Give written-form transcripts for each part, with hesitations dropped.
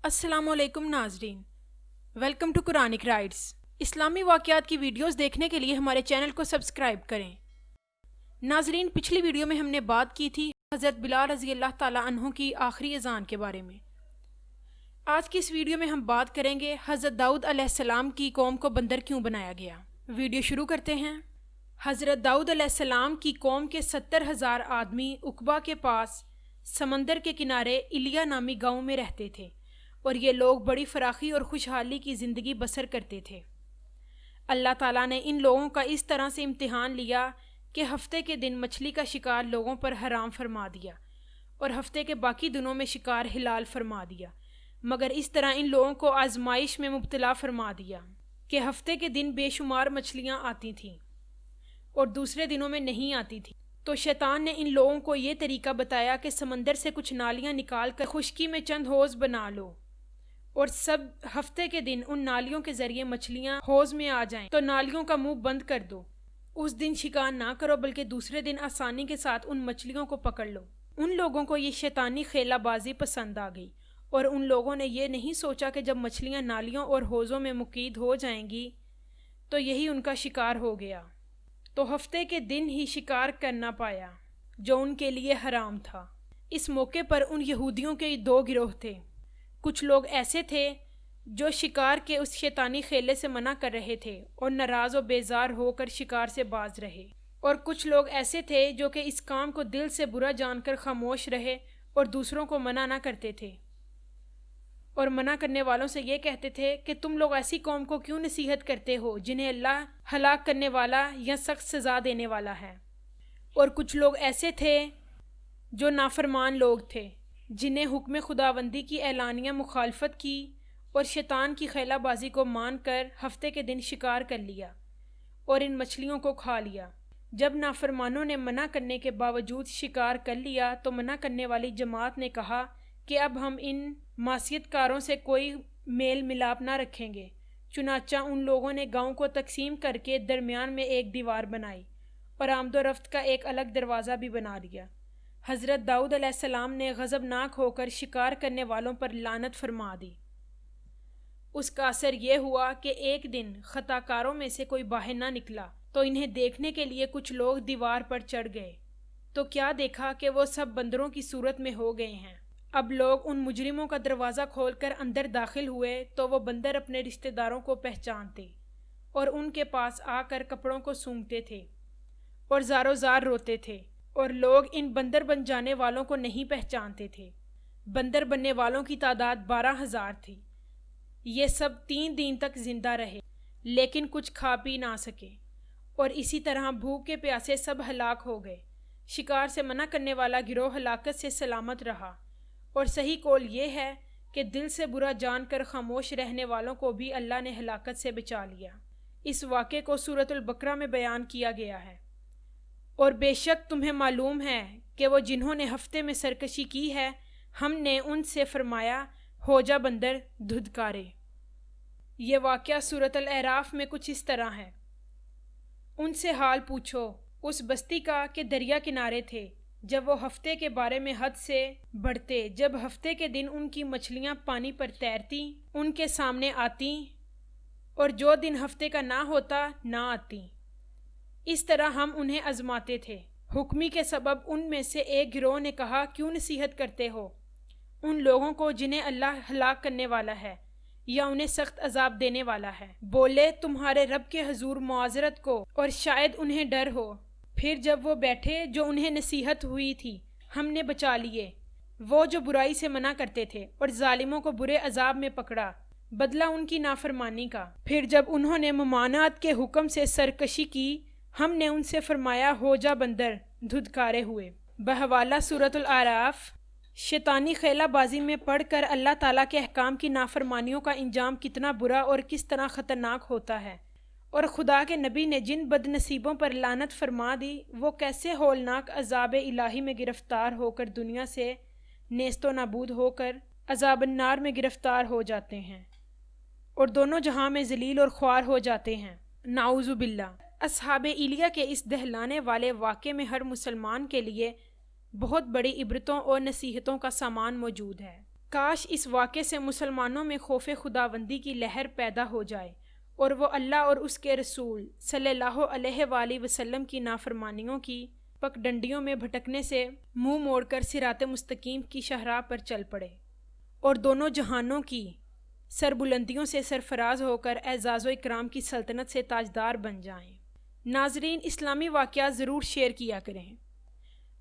السلام علیکم ناظرین، ویلکم ٹو قرآنک رائٹس۔ اسلامی واقعات کی ویڈیوز دیکھنے کے لیے ہمارے چینل کو سبسکرائب کریں۔ ناظرین، پچھلی ویڈیو میں ہم نے بات کی تھی حضرت بلال رضی اللہ تعالیٰ عنہ کی آخری اذان کے بارے میں۔ آج کی اس ویڈیو میں ہم بات کریں گے حضرت داؤد علیہ السلام کی قوم کو بندر کیوں بنایا گیا۔ ویڈیو شروع کرتے ہیں۔ حضرت داؤد علیہ السلام کی قوم کے 70,000 آدمی عقبہ کے پاس سمندر کے کنارے ایلیا نامی گاؤں میں رہتے تھے، اور یہ لوگ بڑی فراخی اور خوشحالی کی زندگی بسر کرتے تھے۔ اللہ تعالیٰ نے ان لوگوں کا اس طرح سے امتحان لیا کہ ہفتے کے دن مچھلی کا شکار لوگوں پر حرام فرما دیا اور ہفتے کے باقی دنوں میں شکار حلال فرما دیا، مگر اس طرح ان لوگوں کو آزمائش میں مبتلا فرما دیا کہ ہفتے کے دن بے شمار مچھلیاں آتی تھیں اور دوسرے دنوں میں نہیں آتی تھیں۔ تو شیطان نے ان لوگوں کو یہ طریقہ بتایا کہ سمندر سے کچھ نالیاں نکال کر خشکی میں چند حوض بنا لو، اور سب ہفتے کے دن ان نالیوں کے ذریعے مچھلیاں حوض میں آ جائیں تو نالیوں کا منہ بند کر دو۔ اس دن شکار نہ کرو بلکہ دوسرے دن آسانی کے ساتھ ان مچھلیوں کو پکڑ لو۔ ان لوگوں کو یہ شیطانی خیلہ بازی پسند آ گئی، اور ان لوگوں نے یہ نہیں سوچا کہ جب مچھلیاں نالیوں اور حوضوں میں مقید ہو جائیں گی تو یہی ان کا شکار ہو گیا، تو ہفتے کے دن ہی شکار کرنا پایا جو ان کے لیے حرام تھا۔ اس موقع پر ان یہودیوں کے دو گروہ تھے۔ کچھ لوگ ایسے تھے جو شکار کے اس شیطانی خیلے سے منع کر رہے تھے اور ناراض و بیزار ہو کر شکار سے باز رہے، اور کچھ لوگ ایسے تھے جو کہ اس کام کو دل سے برا جان کر خاموش رہے اور دوسروں کو منع نہ کرتے تھے، اور منع کرنے والوں سے یہ کہتے تھے کہ تم لوگ ایسی قوم کو کیوں نصیحت کرتے ہو جنہیں اللہ ہلاک کرنے والا یا سخت سزا دینے والا ہے۔ اور کچھ لوگ ایسے تھے جو نافرمان لوگ تھے جنہیں حکم خداوندی کی اعلانیہ مخالفت کی اور شیطان کی خیلہ بازی کو مان کر ہفتے کے دن شکار کر لیا اور ان مچھلیوں کو کھا لیا۔ جب نافرمانوں نے منع کرنے کے باوجود شکار کر لیا تو منع کرنے والی جماعت نے کہا کہ اب ہم ان معصیت کاروں سے کوئی میل ملاپ نہ رکھیں گے۔ چنانچہ ان لوگوں نے گاؤں کو تقسیم کر کے درمیان میں ایک دیوار بنائی اور آمد و رفت کا ایک الگ دروازہ بھی بنا لیا۔ حضرت داؤد علیہ السلام نے غضبناک ہو کر شکار کرنے والوں پر لعنت فرما دی۔ اس کا اثر یہ ہوا کہ ایک دن خطا کاروں میں سے کوئی باہر نہ نکلا تو انہیں دیکھنے کے لیے کچھ لوگ دیوار پر چڑھ گئے، تو کیا دیکھا کہ وہ سب بندروں کی صورت میں ہو گئے ہیں۔ اب لوگ ان مجرموں کا دروازہ کھول کر اندر داخل ہوئے تو وہ بندر اپنے رشتہ داروں کو پہچانتے اور ان کے پاس آ کر کپڑوں کو سونگھتے تھے اور زارو زار روتے تھے، اور لوگ ان بندر بن جانے والوں کو نہیں پہچانتے تھے۔ بندر بننے والوں کی تعداد 12,000 تھی۔ یہ سب 3 دن تک زندہ رہے لیکن کچھ کھا پی نہ سکے، اور اسی طرح بھوکے پیاسے سب ہلاک ہو گئے۔ شکار سے منع کرنے والا گروہ ہلاکت سے سلامت رہا، اور صحیح قول یہ ہے کہ دل سے برا جان کر خاموش رہنے والوں کو بھی اللہ نے ہلاکت سے بچا لیا۔ اس واقعے کو سورۃ البقرہ میں بیان کیا گیا ہے۔ اور بے شک تمہیں معلوم ہے کہ وہ جنہوں نے ہفتے میں سرکشی کی ہے ہم نے ان سے فرمایا ہو جا بندر دھدکارے۔ یہ واقعہ سورۃ الاعراف میں کچھ اس طرح ہے۔ ان سے حال پوچھو اس بستی کا کہ دریا کنارے تھے جب وہ ہفتے کے بارے میں حد سے بڑھتے، جب ہفتے کے دن ان کی مچھلیاں پانی پر تیرتی ان کے سامنے آتی اور جو دن ہفتے کا نہ ہوتا نہ آتی۔ اس طرح ہم انہیں آزماتے تھے۔ حکمی کے سبب ان میں سے ایک گروہ نے کہا کیوں نصیحت کرتے ہو ان لوگوں کو جنہیں اللہ ہلاک کرنے والا ہے یا انہیں سخت عذاب دینے والا ہے۔ بولے تمہارے رب کے حضور معذرت کو اور شاید انہیں ڈر ہو۔ پھر جب وہ بیٹھے جو انہیں نصیحت ہوئی تھی ہم نے بچا لیے، وہ جو برائی سے منع کرتے تھے، اور ظالموں کو برے عذاب میں پکڑا، بدلہ ان کی نافرمانی کا۔ پھر جب انہوں نے ممانعت کے حکم سے سرکشی کی ہم نے ان سے فرمایا ہو جا بندر دھدکارے ہوئے۔ بحوالہ سورۃ الاعراف۔ شیطانی خیلہ بازی میں پڑھ کر اللہ تعالیٰ کے احکام کی نافرمانیوں کا انجام کتنا برا اور کس طرح خطرناک ہوتا ہے، اور خدا کے نبی نے جن بد نصیبوں پر لعنت فرما دی وہ کیسے ہولناک عذاب الہی میں گرفتار ہو کر دنیا سے نیست و نابود ہو کر عذاب النار میں گرفتار ہو جاتے ہیں اور دونوں جہاں میں ذلیل اور خوار ہو جاتے ہیں، نعوذ باللہ۔ اصحاب ایلیا کے اس دہلانے والے واقعے میں ہر مسلمان کے لیے بہت بڑی عبرتوں اور نصیحتوں کا سامان موجود ہے۔ کاش اس واقعے سے مسلمانوں میں خوف خداوندی کی لہر پیدا ہو جائے اور وہ اللہ اور اس کے رسول صلی اللہ علیہ وآلہ وسلم کی نافرمانیوں کی پگڈنڈیوں میں بھٹکنے سے منہ موڑ کر صراط مستقیم کی شاہراہ پر چل پڑے اور دونوں جہانوں کی سربلندیوں سے سرفراز ہو کر اعزاز و اکرام کی سلطنت سے تاجدار بن جائیں۔ ناظرین، اسلامی واقعات ضرور شیئر کیا کریں۔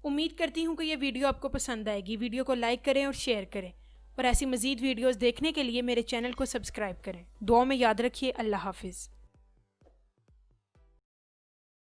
امید کرتی ہوں کہ یہ ویڈیو آپ کو پسند آئے گی۔ ویڈیو کو لائک کریں اور شیئر کریں، اور ایسی مزید ویڈیوز دیکھنے کے لیے میرے چینل کو سبسکرائب کریں۔ دعاؤں میں یاد رکھیے۔ اللہ حافظ۔